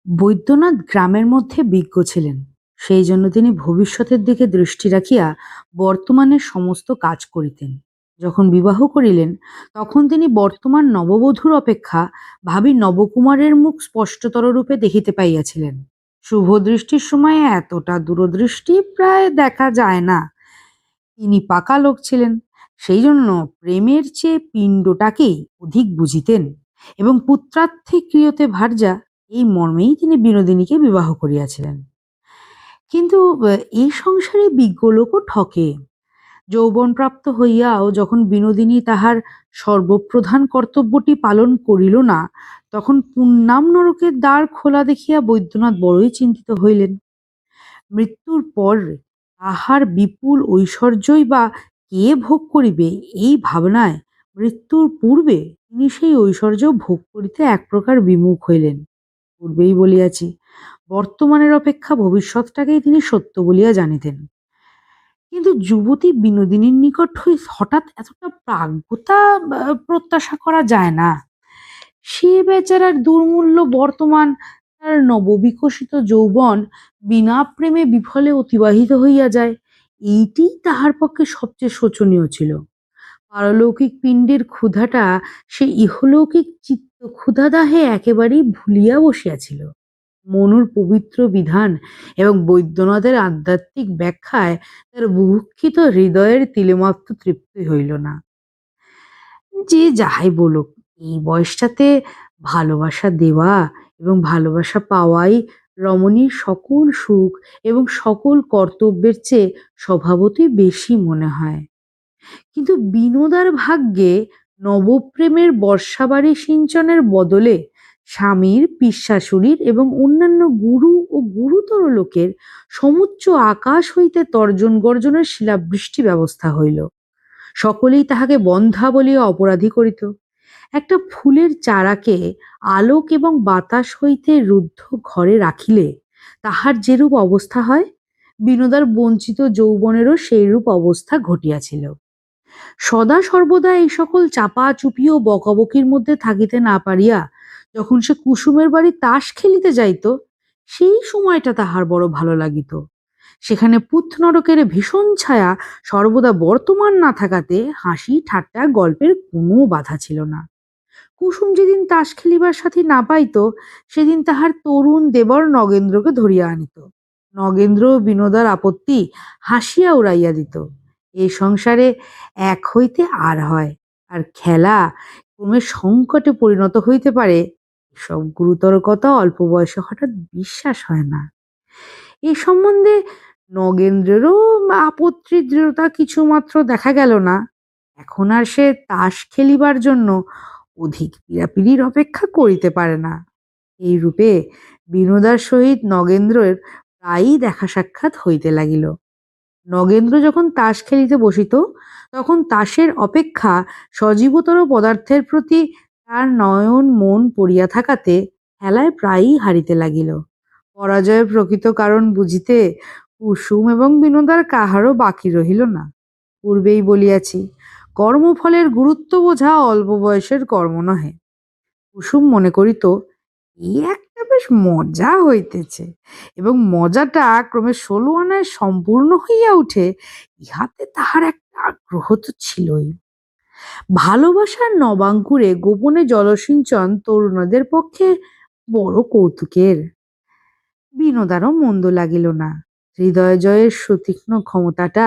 বৈদ্যনাথ গ্রামের মধ্যে বিজ্ঞ ছিলেন। সেই জন্য তিনি ভবিষ্যতের দিকে দৃষ্টি রাখিয়া বর্তমানের সমস্ত কাজ করিতেন। যখন বিবাহ করিলেন, তখন তিনি বর্তমান নববধূর অপেক্ষা ভাবী নবকুমারের মুখ স্পষ্টতর রূপে দেখিতে পাইয়াছিলেন। শুভ দৃষ্টির সময়ে এতটা দূরদৃষ্টি প্রায় দেখা যায় না। তিনি পাকা লোক ছিলেন, সেই জন্য প্রেমের চেয়ে পিণ্ডটাকেই অধিক বুঝিতেন এবং পুত্রার্থে ক্রিয়তে ভার্যা এই মর্মেই তিনি বিনোদিনীকে বিবাহ করিয়াছিলেন। কিন্তু এই সংসারে বিজ্ঞ লোকও ঠকে। যৌবনপ্রাপ্ত হইয়াও যখন বিনোদিনী তাহার সর্বপ্রধান কর্তব্যটি পালন করিল না, তখন পুণ্যাম নরকের দ্বার খোলা দেখিয়া বৈদ্যনাথ বড়ই চিন্তিত হইলেন। মৃত্যুর পর তাহার বিপুল ঐশ্বর্যই বা কে ভোগ করিবে, এই ভাবনায় মৃত্যুর পূর্বে তিনি সেই ঐশ্বর্য ভোগ করিতে এক প্রকার বিমুখ হইলেন। পূর্বেই বলিয়াছি, বর্তমানের অপেক্ষা ভবিষ্যৎটাকেই তিনি সত্য বলিয়া জানিতেন। কিন্তু যুবতী বিনোদিনীর নিকট হঠাৎ এতটা প্রাজ্ঞতা প্রত্যাশা করা যায় না। সে বেচারার দুর্মূল্য বর্তমান, তার নববিকশিত যৌবন বিনা প্রেমে বিফলে অতিবাহিত হইয়া যায়, এইটি তাহার পক্ষে সবচেয়ে শোচনীয় ছিল। পারলৌকিক পিণ্ডের ক্ষুধাটা সে ইহলৌকিক চিত্ত ক্ষুধাদাহে একেবারেই ভুলিয়া বসিয়াছিল। মনুর পবিত্র বিধান এবং বৈদ্যনাথের আধ্যাত্মিক ব্যাখ্যায় তার বুভুক্ষিত হৃদয়ের তিলেমাত্র তৃপ্তি হইল না। যে যাহাই বলুক, এই বয়সটাতে ভালোবাসা দেওয়া এবং ভালোবাসা পাওয়াই রমণীর সকল সুখ এবং সকল কর্তব্যের চেয়ে স্বভাবতই বেশি মনে হয়। কিন্তু বিনোদার ভাগ্যে নবপ্রেমের বর্ষাবাড়ি সিঞ্চনের বদলে স্বামীর, পিশাশুড়ির এবং অন্যান্য গুরু ও গুরুতর লোকের সমুচ্চ আকাশ হইতে তর্জন গর্জনের শিলাবৃষ্টি ব্যবস্থা হইল। সকলেই তাহাকে বন্ধ্যা বলিয়া অপরাধী করিত। একটা ফুলের চারাকে আলোক এবং বাতাস হইতে রুদ্ধ ঘরে রাখিলে তাহার যেরূপ অবস্থা হয়, বিনোদার বঞ্চিত যৌবনেরও সেইরূপ অবস্থা ঘটিয়াছিল। সদা সর্বদা এই সকল চাপা চুপি ও বকাবকির মধ্যে থাকিতে না পারিয়া যখন সে কুসুমের বাড়ি তাস খেলিতে যাইত, সেই সময়টা তাহার বড় ভালো লাগিত। সেখানে পুত নরকের ভীষণ ছায়া সর্বদা বর্তমান না থাকাতে হাসি ঠাট্টা গল্পের কোনো বাধা ছিল না। কুসুম যেদিন তাস খেলিবার সাথী না পাইত, সেদিন তাহার তরুণ দেবর নগেন্দ্রকে ধরিয়া আনিত। নগেন্দ্র বিনোদার আপত্তি হাসিয়া উড়াইয়া দিত। এই সংসারে এক হইতে আর হয়, আর খেলা ক্রমে সংকটে পরিণত হইতে পারে, সব গুরুতর কথা অল্প বয়সে হঠাৎ বিশ্বাস হয় না। এই সম্বন্ধে নগেন্দ্রেরও আপত্তি দৃঢ়তা কিছুমাত্র দেখা গেল না। এখন আর সে তাস খেলিবার জন্য অধিক পীড়াপিড়ির অপেক্ষা করিতে পারে না। এই রূপে বিনোদার সহিত নগেন্দ্রের প্রায়ই দেখা সাক্ষাৎ হইতে লাগিল। নগেন্দ্র যখন তাস খেলিতে বসিত, তখন তাসের অপেক্ষা সজীবতর পদার্থের প্রতি তার নয়ন মন পড়িয়া থাকাতে খেলায় প্রায়ই হারিতে লাগিল। পরাজয়ের প্রকৃত কারণ বুঝিতে কুসুম এবং বিনোদার কাহারও বাকি রহিল না। পূর্বেই বলিয়াছি, কর্মফলের গুরুত্ব বোঝা অল্প বয়সের কর্ম নহে। কুসুম মনে করিত, এই একটা বেশ মজা হইতেছে, এবং মজাটা ক্রমে 16 আনায় সম্পূর্ণ হইয়া উঠে, ইহাতে তাহার একটা আগ্রহ তো ছিলই। ভালোবাসার নবাঙ্কুরে গোপনে জলসিঞ্চন তরুণদের পক্ষে বড় কৌতুকের। বিনোদারও মন্দ লাগিল না। হৃদয় জয়ের সুতীক্ষ্ণ ক্ষমতাটা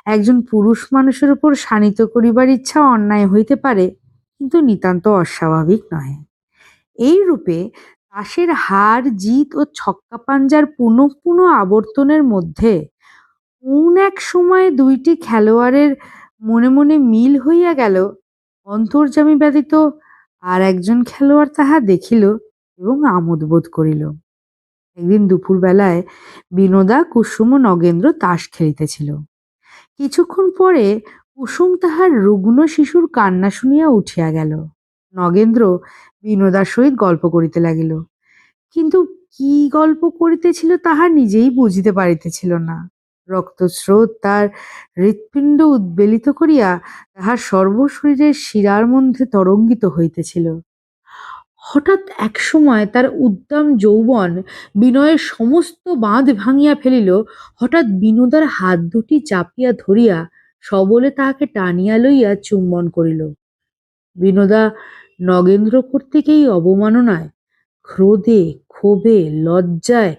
একজন পুরুষ মানুষের উপর শানিত করিবার ইচ্ছা অন্যায় হইতে পারে, কিন্তু নিতান্ত অস্বাভাবিক নহে। এই রূপে তাসের হার জিত ও ছক্কা পাঞ্জার পুনঃ পুনঃ আবর্তনের মধ্যে কোন এক সময়ে দুইটি খেলোয়াড়ের মনে মনে মিল হইয়া গেল, অন্তর্যামী ব্যতীত আর একজন খেলোয়াড় তাহা দেখিল এবং আমোদ বোধ করিল। একদিন দুপুর বেলায় বিনোদা, কুসুম ও নগেন্দ্র তাস খেলিতেছিল। কিছুক্ষণ পরে কুসুম তাহার রুগ্ন শিশুর কান্না শুনিয়া উঠিয়া গেল। নগেন্দ্র বিনোদার সহিত গল্প করিতে লাগিল, কিন্তু কি গল্প করিতেছিল তাহার নিজেই বুঝিতে পারিতেছিল না। রক্তস্রোত তার হৃৎপিণ্ড উদ্বেলিত করিয়া তাহার সর্বশরীরের শিরার মধ্যে তরঙ্গিত হইতেছিল। হঠাৎ একসময় তার উদ্দাম যৌবন বিনয়ের সমস্ত বাঁধ ভাঙিয়া ফেলিল। হঠাৎ বিনোদার হাত দুটি চাপিয়া ধরিয়া সবলে তাহাকে টানিয়া লইয়া চুম্বন করিল। বিনোদা নগেন্দ্র কর্তৃক এই অবমাননায় ক্রোধে, ক্ষোভে, লজ্জায়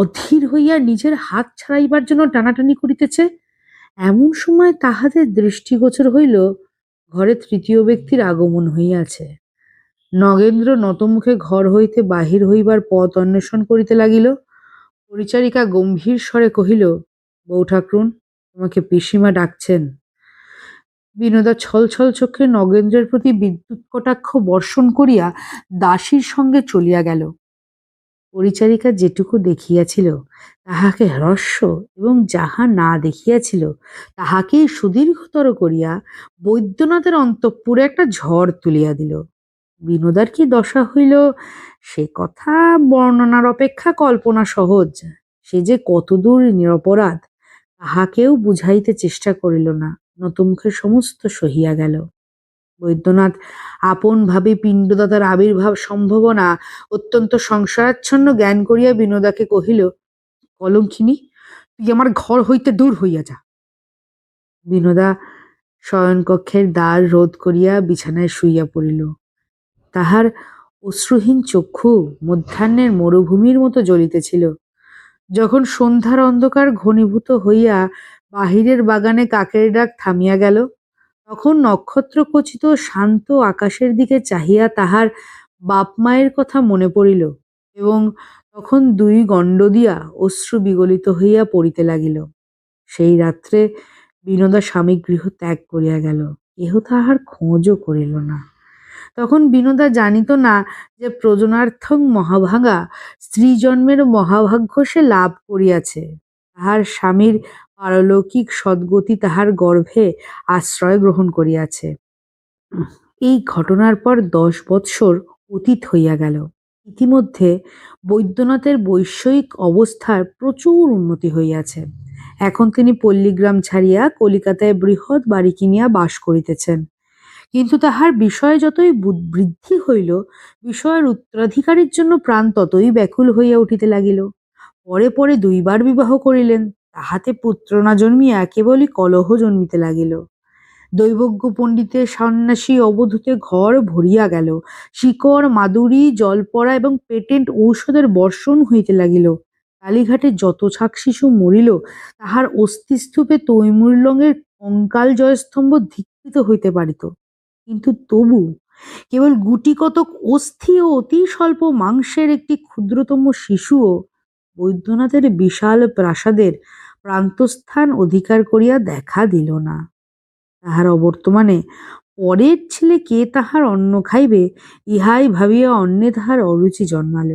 অধীর হইয়া নিজের হাত ছাড়াইবার জন্য টানাটানি করিতেছে। এমন সময় তাহাদের দৃষ্টিগোচর হইল ঘরে তৃতীয় ব্যক্তির আগমন হইয়াছে। নগেন্দ্র নতমুখে ঘর হইতে বাহির হইবার পথ অন্বেষণ করিতে লাগিল। পরিচারিকা গম্ভীর স্বরে কহিল, বউ ঠাকরুন, তোমাকে পিসিমা ডাকছেন। বিনোদা ছলছল চোখে নগেন্দ্রের প্রতি বিদ্যুৎ কটাক্ষ বর্ষণ করিয়া দাসীর সঙ্গে চলিয়া গেল। পরিচারিকা যেটুকু দেখিয়াছিল তাহাকে হ্রস্ব এবং যাহা না দেখিয়াছিল তাহাকেই সুদীর্ঘতর করিয়া বৈদ্যনাথের অন্তঃপুরে একটা ঝড় তুলিয়া দিল। বিনোদার কি দশা হইল সে কথা বর্ণনার অপেক্ষা কল্পনা সহজ। সে যে কতদূর নিরপরাধ তাহাকেও বুঝাইতে চেষ্টা করিল না, নতমুখে সমস্ত সহিয়া গেল। বৈদ্যনাথ আপন ভাবে পিণ্ডদাতার আবির্ভাব সম্ভাবনা অত্যন্ত সংশয়াচ্ছন্ন জ্ঞান করিয়া বিনোদাকে কহিল, কলঙ্কিনী, তুই আমার ঘর হইতে দূর হইয়া যা। বিনোদা শয়নকক্ষের দ্বার রোধ করিয়া বিছানায় শুইয়া পড়িল। তাহার অশ্রুহীন চক্ষু মধ্যাহ্নের মরুভূমির মতো জ্বলিতেছিল। যখন সন্ধ্যার অন্ধকার ঘনীভূত হইয়া বাহিরের বাগানে কাকের ডাক থামিয়া গেল, তখন নক্ষত্রখচিত শান্ত আকাশের দিকে চাহিয়া তাহার বাপ মায়ের কথা মনে পড়িল এবং তখন দুই গণ্ড দিয়া অশ্রু বিগলিত হইয়া পড়িতে লাগিল। সেই রাত্রে বিনোদা স্বামী গৃহ ত্যাগ করিয়া গেল, কেহ তাহার খোঁজও করিল না। তখন বিনোদা জানিত না যে প্রজনার্থং মহাভাগা স্ত্রী জন্মের মহাভাগ্য সে লাভ করিয়াছে। তাহার স্বামীর পারলৌকিক সদ্গতি তাহার গর্ভে আশ্রয় গ্রহণ করিয়াছে। এই ঘটনার পর 10 বৎসর অতীত হইয়া গেল। ইতিমধ্যে বৈদ্যনাথের বৈষয়িক অবস্থার প্রচুর উন্নতি হইয়াছে। এখন তিনি পল্লীগ্রাম ছাড়িয়া কলিকাতায় বৃহৎ বাড়ি কিনিয়া বাস করিতেছেন। কিন্তু তাহার বিষয় যতই বৃদ্ধি হইল, বিষয়ের উত্তরাধিকারীর জন্য প্রাণ ততই ব্যাকুল হইয়া উঠিতে লাগিল। পরে পরে 2 বার বিবাহ করিলেন, তাহাতে পুত্র না জন্মিয়া কেবলই কলহ জন্মিতে লাগিল। দৈবজ্ঞ পণ্ডিতের সন্ন্যাসী অবধূতে ঘর ভরিয়া গেল। শিকড়, মাদুরি, জলপড়া এবং পেটেন্ট ঔষধের বর্ষণ হইতে লাগিল। কালীঘাটে যত ছাক শিশু মরিল, তাহার অস্থিস্তূপে তৈমুরলঙের কঙ্কাল জয়স্তম্ভ ধিক্কৃত হইতে পারিত। কিন্তু তবু কেবল গুটি কতক অস্থি ও অতি স্বল্প মাংসের একটি ক্ষুদ্রতম শিশুও বৈদ্যনাথের বিশাল প্রাসাদের প্রান্তস্থান অধিকার করিয়া দেখা দিল না। তাহার অবর্তমানে পরের ছেলে কে তাহার অন্ন খাইবে, ইহাই ভাবিয়া অন্নে তাহার অরুচি জন্মাল।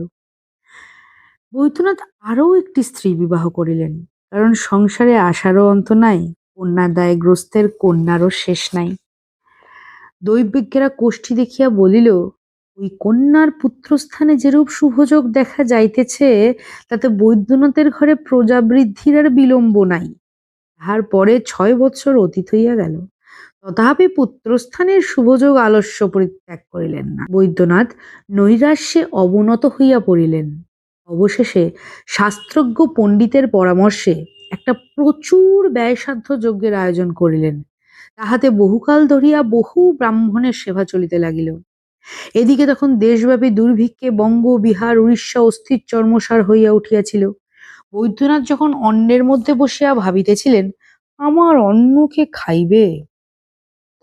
বৈদ্যনাথ আরও একটি স্ত্রী বিবাহ করিলেন, কারণ সংসারে আশারও অন্ত নাই, কন্যাদায়গ্রস্তের কন্যারও শেষ নাই। দৈবজ্ঞেরা কোষ্ঠী দেখিয়া বলিল, ওই কন্যার পুত্রস্থানে যেরূপ শুভযোগ দেখা যাইতেছে, তাতে বৈদ্যনাথের ঘরে প্রজাবৃদ্ধির আর বিলম্ব নাই। তাহার পরে 6 বৎসর অতীত হইয়া গেল, তথাপি পুত্রস্থানের শুভযোগ আলস্য পরিত্যাগ করিলেন না। বৈদ্যনাথ নৈরাশ্যে অবনত হইয়া পড়িলেন। অবশেষে শাস্ত্রজ্ঞ পণ্ডিতের পরামর্শে একটা প্রচুর ব্যয়সাধ্য যজ্ঞের আয়োজন করিলেন। তাহাতে বহুকাল ধরিয়া বহু ব্রাহ্মণের সেবা চলিতে লাগিল। এদিকে তখন দেশব্যাপী দুর্ভিক্ষে বঙ্গ, বিহার, উড়িষ্যা অস্থির চর্মসার হইয়া উঠিয়াছিল। বৈদ্যনাথ যখন অন্নের মধ্যে বসিয়া ভাবিতেছিলেন, আমার অন্ন কে খাইবে,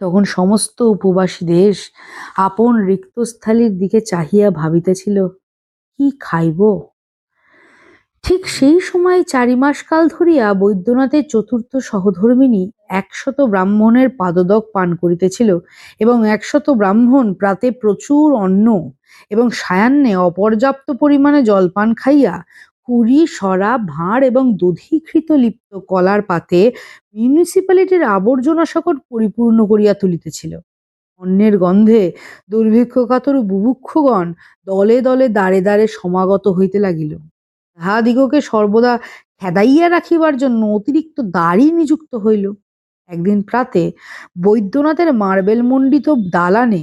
তখন সমস্ত উপবাসী দেশ আপন রিক্তস্থালির দিকে চাহিয়া ভাবিতেছিল, কি খাইব। ঠিক সেই সময় 4 মাস কাল ধরিয়া বৈদ্যনাথের চতুর্থ সহধর্মিণী 100 ব্রাহ্মণের পাদদক পান করিতেছিল এবং 100 ব্রাহ্মণ প্রাতে প্রচুর অন্ন এবং সায়াহ্নে অপর্যাপ্ত পরিমাণে জলপান খাইয়া কুড়ি, সরা, ভাঁড় এবং দধিঘৃত লিপ্ত কলার পাতে মিউনিসিপ্যালিটির আবর্জনা শকট পরিপূর্ণ করিয়া তুলিতেছিল। অন্নের গন্ধে দুর্ভিক্ষকাতর বুভুক্ষগণ দলে দলে দ্বারে দ্বারে সমাগত হইতে লাগিল। তাহাদিগকে সর্বদা খেদাইয়া রাখিবার জন্য অতিরিক্ত দাঁড়ি নিযুক্ত হইল। একদিন প্রাতে বৈদ্যনাথের মার্বেল মণ্ডিত দালানে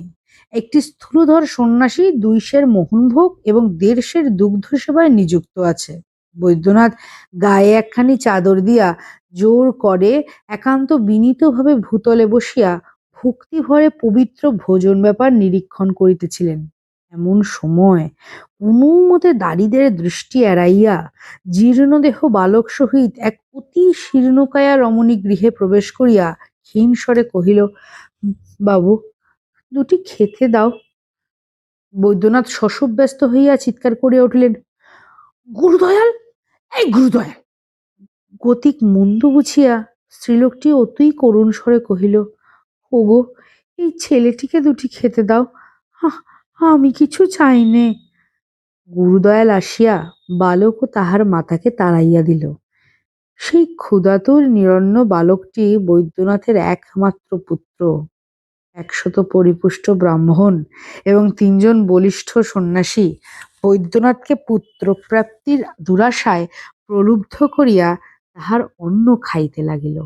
একটি স্থূলধর সন্ন্যাসী 2 সের মোহনভোগ এবং 1.5 সের দুগ্ধ সেবায় নিযুক্ত আছে। বৈদ্যনাথ গায়ে একখানি চাদর দিয়া জোর করে একান্ত বিনীতভাবে ভূতলে বসিয়া ভক্তি ভরে পবিত্র ভোজন ব্যাপার নিরীক্ষণ করিতেছিলেন। এমন সময় কোনো মতে দারিদ্রের দৃষ্টি এড়াইয়া জীর্ণদেহ বালক সহিত এক অতি শীর্ণকায়া রমণী গৃহে প্রবেশ করিয়া ক্ষীণ স্বরে কহিল, বাবু, দুটি খেতে দাও। বৈদ্যনাথ শশব্যস্ত হইয়া চিৎকার করিয়া উঠিলেন, গুরুদয়াল, এই গুরুদয়াল! গতিক মন্দ বুঝিয়া স্ত্রীলোকটি অতই করুণ স্বরে কহিল, ওগো, এই ছেলেটিকে দুটি খেতে দাও, আ- আমি কিছু চাই নে। গুরুদয়াল আসিয়া বালক ও তাহার মাতাকে তাড়াইয়া দিল। সেই ক্ষুধাতুর নিরন্ন বালকটি বৈদ্যনাথের একমাত্র পুত্র। 100 পরিপুষ্ট ব্রাহ্মণ এবং 3 জন বলিষ্ঠ সন্ন্যাসী বৈদ্যনাথকে পুত্রপ্রাপ্তির দুরাশায় প্রলুব্ধ করিয়া তাহার অন্ন খাইতে লাগিল।